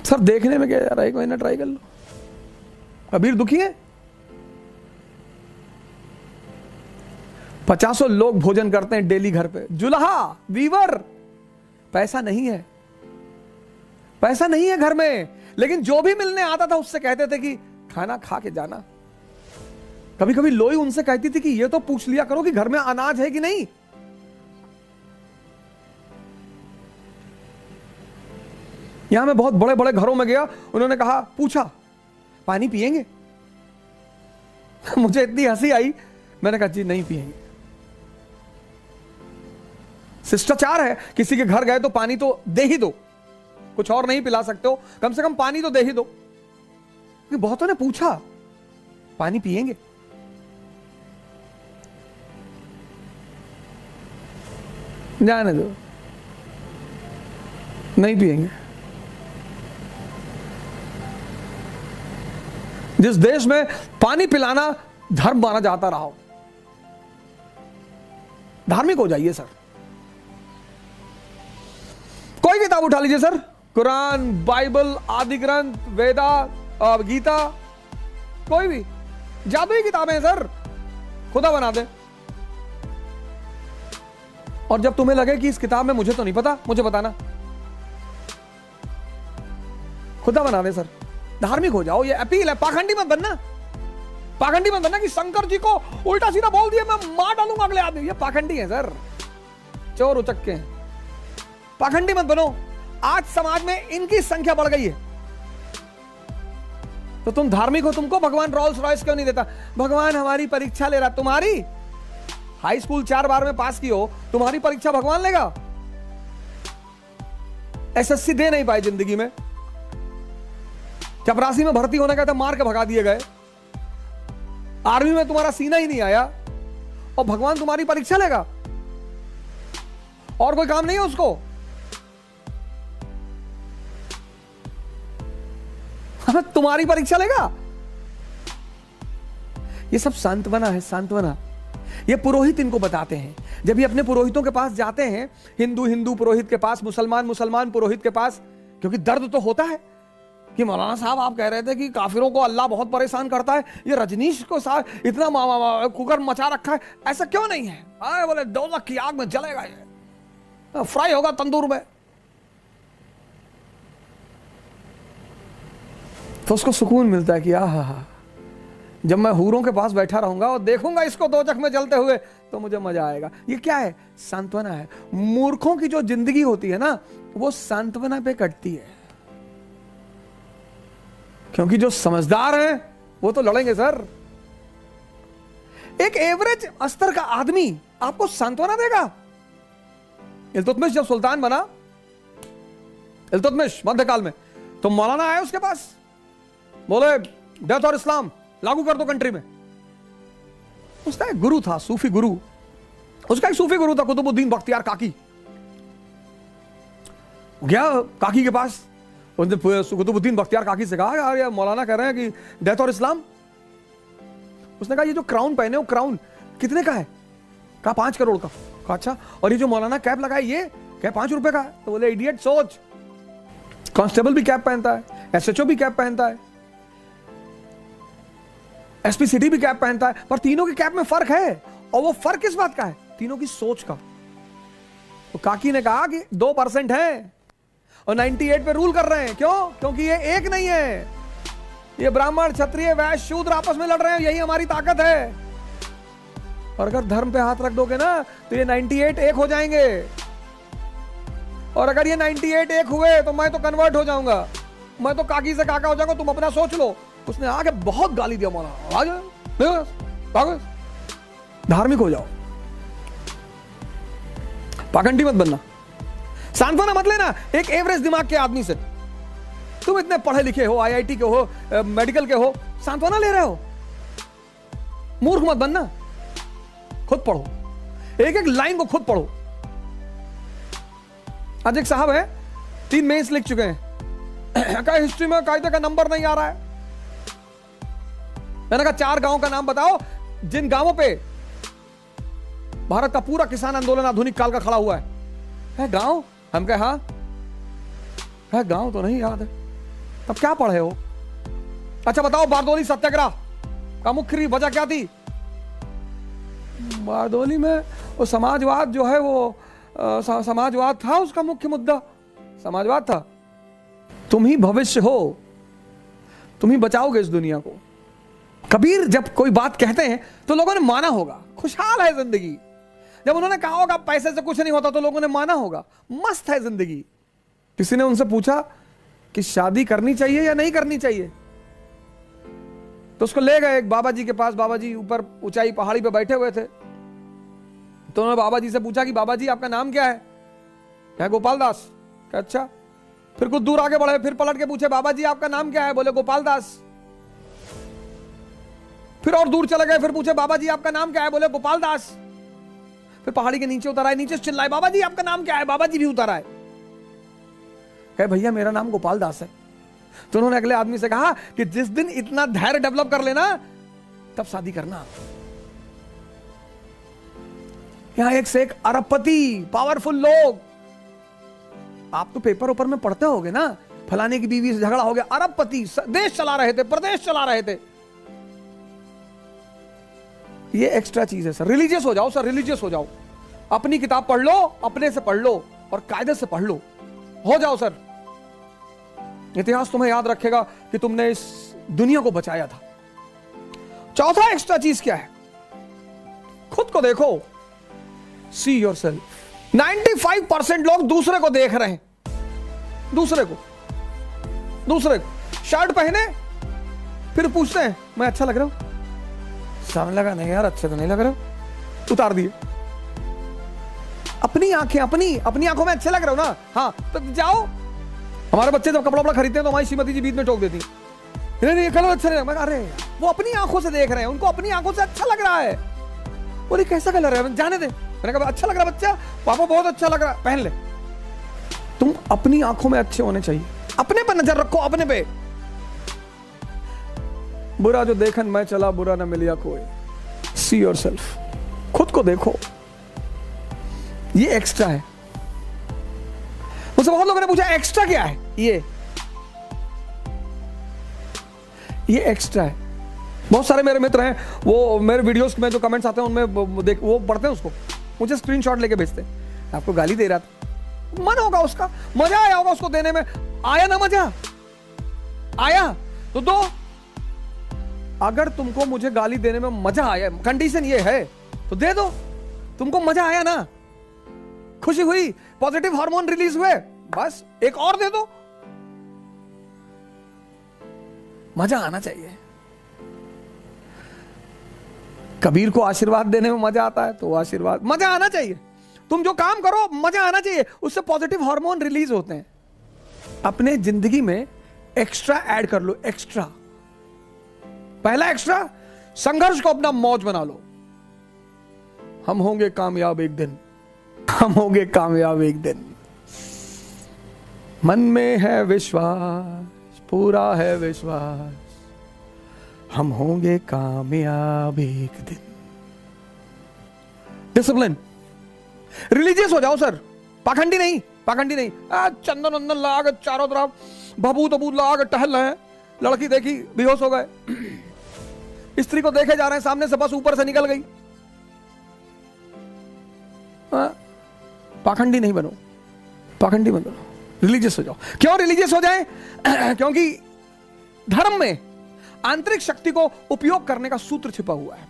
Sir देखने में क्या जा रहा है, 1 महीना ट्राई कर लो। कबीर दुखी है। 50 लोग भोजन करते हैं डेली घर पे, जुल्हा वीवर, पैसा नहीं है, पैसा नहीं है घर में, लेकिन जो भी मिलने आता था उससे कहते थे कि खाना खा के जाना। कभी कभी लोई उनसे कहती थी कि ये तो पूछ लिया करो कि घर में अनाज है कि नहीं। यहां मैं बहुत बड़े बड़े घरों में गया, उन्होंने कहा, पूछा पानी पिएंगे? मुझे इतनी हंसी आई, मैंने कहा जी नहीं पिएंगे। शिष्टाचार है, किसी के घर गए तो पानी तो दे ही दो, कुछ और नहीं पिला सकते हो, कम से कम पानी तो दे ही दो। बहुतों ने पूछा पानी पिएंगे? जाने दो, नहीं पिएंगे। जिस देश में पानी पिलाना धर्म माना जाता रहा हो, धार्मिक हो जाइए सर। कोई किताब उठा लीजिए सर, कुरान, बाइबल, आदि ग्रंथ, वेदा, गीता, कोई भी जादुई किताबें हैं सर, खुदा बना दे। और जब तुम्हें लगे कि इस किताब में मुझे तो नहीं पता, मुझे बताना, खुदा बना दे सर। धार्मिक हो जाओ, ये अपील है। पाखंडी मत बनना, पाखंडी मत बनना कि शंकर जी को उल्टा सीधा बोल दिया, मैं मार डालूंगा अगले आदमी। ये पाखंडी है सर, चोर उचक्के हैं। पाखंडी मत बनो। आज समाज में इनकी संख्या बढ़ गई है, तो तुम धार्मिक हो, तुमको भगवान रोल्स रॉयस क्यों नहीं देता? भगवान हमारी परीक्षा ले रहा, तुम्हारी हाई स्कूल 4 बार में पास की हो, तुम्हारी परीक्षा भगवान लेगा? एसएससी दे नहीं पाए जिंदगी में, चपरासी में भर्ती होने का था, मार के भगा दिए गए, आर्मी में तुम्हारा सीना ही नहीं आया, और भगवान तुम्हारी परीक्षा लेगा? और कोई काम नहीं है उसको? तुम्हारी परीक्षा लेगा? ये सब सांत्वना है, सांत्वना। ये पुरोहित इनको बताते हैं। जब ये अपने पुरोहितों के पास जाते हैं, हिंदू हिंदू पुरोहित के पास, मुसलमान मुसलमान पुरोहित के पास, क्योंकि दर्द तो होता है कि मौलाना साहब आप कह रहे थे कि काफिरों को अल्लाह बहुत परेशान करता है, ये रजनीश को साथ इतना कुकर मचा रखा है, ऐसा क्यों नहीं है? आए बोले दोज़ख की आग में जलेगा, ये फ्राई होगा तंदूर में। तो उसको सुकून मिलता है कि आहा, जब मैं हूरों के पास बैठा रहूंगा और देखूंगा इसको दोजख में जलते हुए, तो मुझे मजा आएगा। ये क्या है? सांत्वना है। मूर्खों की जो जिंदगी होती है ना, वो सांत्वना पे कटती है, क्योंकि जो समझदार हैं वो तो लड़ेंगे सर। एक एवरेज स्तर का आदमी आपको सांत्वना देगा। इल्तुतमिश जब सुल्तान बना, इल्तुतमिश मध्यकाल में, तो मौलाना आए उसके पास, बोले डेथ और इस्लाम लागू कर दो कंट्री में। उसका एक गुरु था, सूफी गुरु, उसका एक सूफी गुरु था कुतुबुद्दीन बख्तियार काकी। गया काकी के पास, उसने कुतुबुद्दीन बख्तियार काकी से कहा, यार ये मौलाना कह रहे हैं कि डेथ और इस्लाम। उसने कहा ये जो क्राउन पहने हो, क्राउन कितने का है? कहा 5 करोड़ का। कहा अच्छा, और ये जो मौलाना कैप लगाए ये क्या 5 रुपए का है? तो बोले इडियट सोच, कांस्टेबल भी कैप पहनता है, एसएचओ भी कैप पहनता है, एसपी सिटी भी कैप पहनता है, पर तीनों के कैप में फर्क है। और वो फर्क किस बात का है? तीनों की सोच का। तो काकी ने कहा कि 2% है और 98 पे रूल कर रहे हैं। क्यों? क्योंकि ये एक नहीं है, ये ब्राह्मण क्षत्रिय वैश्य शूद्र आपस में लड़ रहे हैं, यही हमारी ताकत है। और अगर धर्म पे हाथ रख दोगे ना, तो ये 98 एक हो जाएंगे, और अगर ये 98 एक हुए तो मैं तो कन्वर्ट हो जाऊंगा, मैं तो काकी से काका हो जाऊंगा, तुम अपना सोच लो। उसने आगे बहुत गाली दिया मौलाना, आ जाओ, धार्मिक हो जाओ, पाखंडी मत बनना, सांत्वना मत लेना एक एवरेज दिमाग के आदमी से। तुम इतने पढ़े लिखे हो, आईआईटी के हो, मेडिकल के हो, सांत्वना ले रहे हो। मूर्ख मत बनना, खुद पढ़ो, एक एक लाइन को खुद पढ़ो। आज एक साहब है 3 मेंस लिख चुके हैं, क्या हिस्ट्री में कायदे का नंबर नहीं आ रहा है। मैंने कहा 4 गांव का नाम बताओ जिन गांवों पे भारत का पूरा किसान आंदोलन आधुनिक काल का खड़ा हुआ है। गांव? हम कहे हाँ है, गांव तो नहीं याद है। तब क्या पढ़े हो? अच्छा बताओ, बारदोली सत्याग्रह का मुख्य वजह क्या थी? बारदोली में वो समाजवाद जो है वो समाजवाद था, उसका मुख्य मुद्दा समाजवाद था। तुम ही भविष्य हो, तुम ही बचाओगे इस दुनिया को। कबीर जब कोई बात कहते हैं तो लोगों ने माना होगा, खुशहाल है जिंदगी। जब उन्होंने कहा होगा पैसे से कुछ नहीं होता तो लोगों ने माना होगा, मस्त है जिंदगी। किसी ने उनसे पूछा कि शादी करनी चाहिए या नहीं करनी चाहिए, तो उसको ले गए एक बाबा जी के पास। बाबा जी ऊपर ऊंचाई पहाड़ी पे बैठे हुए थे, तो उन्होंने बाबा जी से पूछा कि बाबा जी आपका नाम क्या है? क्या गोपाल दास। क्या अच्छा। फिर कुछ दूर आगे बढ़े, फिर पलट के पूछे बाबा जी आपका नाम क्या है? बोले गोपाल दास। फिर और दूर चले गए, फिर पूछे बाबा जी आपका नाम क्या है? बोले गोपाल दास। फिर पहाड़ी के नीचे उतर आए, नीचे से चिल्लाए बाबा जी आपका नाम क्या है? बाबा जी भी उतर आए, कहे भैया मेरा नाम गोपाल दास है। तो उन्होंने अगले आदमी से कहा कि जिस दिन इतना धैर्य डेवलप कर लेना तब शादी करना। यहां एक से एक अरबपति, पावरफुल लोग। आप तो पेपर ऊपर में पढ़ते होगे ना, फलाने की बीवी से झगड़ा हो गया, अरबपति, देश चला रहे थे, प्रदेश चला रहे थे। ये एक्स्ट्रा चीज है सर। रिलीजियस हो जाओ सर, रिलीजियस हो जाओ। अपनी किताब पढ़ लो, अपने से पढ़ लो और कायदे से पढ़ लो, हो जाओ सर। इतिहास तुम्हें याद रखेगा कि तुमने इस दुनिया को बचाया था। चौथा एक्स्ट्रा चीज क्या है? खुद को देखो, सी योरसेल्फ। 95% लोग दूसरे को देख रहे हैं, दूसरे को शर्ट पहने फिर पूछते हैं मैं अच्छा लग रहा हूं? सामने लगा नहीं यार, अच्छे तो नहीं लग रहा, उतार दिए। अपनी आंखें, अपनी आंखों में अच्छे लग रहे हो ना, हाँ तो जाओ। हमारे बच्चे जब कपड़ा खरीदते हैं तो हमारी श्रीमती जी बीच में टोक देती, नहीं ये कलर अच्छा नहीं लगा। अरे वो अपनी आंखों से देख रहे हैं, उनको अपनी आंखों से अच्छा लग रहा है। बोले कैसा कलर है? जाने दे। मैंने कहा अच्छा लग रहा बच्चा, पापा बहुत अच्छा लग रहा, पहन ले। तुम अपनी आंखों में अच्छे होने चाहिए, अपने पर नजर रखो, अपने पे। बुरा जो देखन मैं चला, बुरा ना मिलिया कोई। सी योरसेल्फ, खुद को देखो। ये एक्स्ट्रा है। मुझसे बहुत लोगों ने पूछा एक्स्ट्रा क्या है? ये एक्स्ट्रा है। बहुत सारे मेरे मित्र हैं, वो मेरे वीडियोस में जो कमेंट्स आते हैं उनमें वो पढ़ते हैं, उसको मुझे स्क्रीनशॉट लेके भेजते हैं। आपको गाली दे रहा था, मन होगा उसका, मजा आया होगा उसको देने में। आया ना मजा? आया तो दो। अगर तुमको मुझे गाली देने में मजा आया, कंडीशन ये है, तो दे दो। तुमको मजा आया ना, खुशी हुई, पॉजिटिव हार्मोन रिलीज हुए, बस एक और दे दो। मजा आना चाहिए। कबीर को आशीर्वाद देने में मजा आता है तो आशीर्वाद, मजा आना चाहिए। तुम जो काम करो मजा आना चाहिए, उससे पॉजिटिव हार्मोन रिलीज होते हैं। अपने जिंदगी में एक्स्ट्रा ऐड कर लो, एक्स्ट्रा। पहला एक्स्ट्रा, संघर्ष को अपना मौज बना लो। हम होंगे कामयाब एक दिन, हम होंगे कामयाब एक दिन। मन में है विश्वास, पूरा है विश्वास, हम होंगे कामयाब एक दिन। डिसिप्लिन, रिलीजियस हो जाओ सर, पाखंडी नहीं, पाखंडी नहीं। चंदन वंदन लगा के चारों तरफ भभूत अबूत लगा के टहल रहे हैं, लड़की देखी बेहोश हो गए, स्त्री को देखे जा रहे हैं सामने से, बस ऊपर से निकल गई। पाखंडी नहीं बनो, पाखंडी मत बनो, रिलीजियस हो जाओ। क्यों रिलीजियस हो जाए? क्योंकि धर्म में आंतरिक शक्ति को उपयोग करने का सूत्र छिपा हुआ है।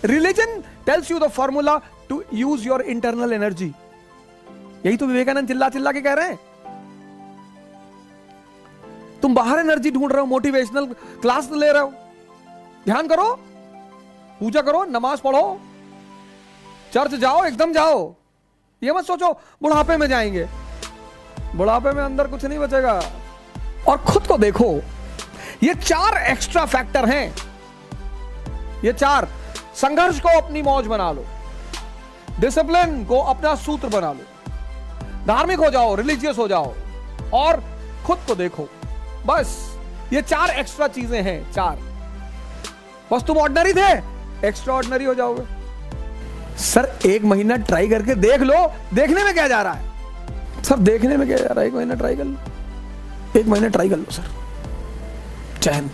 Religion tells you the formula to use your internal energy. यही तो विवेकानंद चिल्ला चिल्ला के कह रहे हैं। तुम बाहर एनर्जी ढूंढ रहे हो, मोटिवेशनल क्लास ले रहे हो, ध्यान करो, पूजा करो, नमाज पढ़ो, चर्च जाओ, एकदम जाओ। ये मत सोचो बुढ़ापे में जाएंगे, बुढ़ापे में अंदर कुछ नहीं बचेगा। और खुद को देखो। ये 4 एक्स्ट्रा फैक्टर हैं, ये 4। संघर्ष को अपनी मौज बना लो, डिसिप्लिन को अपना सूत्र बना लो, धार्मिक हो जाओ, रिलीजियस हो जाओ, और खुद को देखो। बस ये 4 एक्स्ट्रा चीजें हैं, 4। बस तुम ऑर्डिनरी थे, एक्स्ट्रा ऑर्डिनरी हो जाओगे। सर 1 महीना ट्राई करके देख लो, देखने में क्या जा रहा है? सर देखने में क्या जा रहा है? 1 महीना ट्राई कर लो, 1 महीना ट्राई कर लो सर, जय हिंद।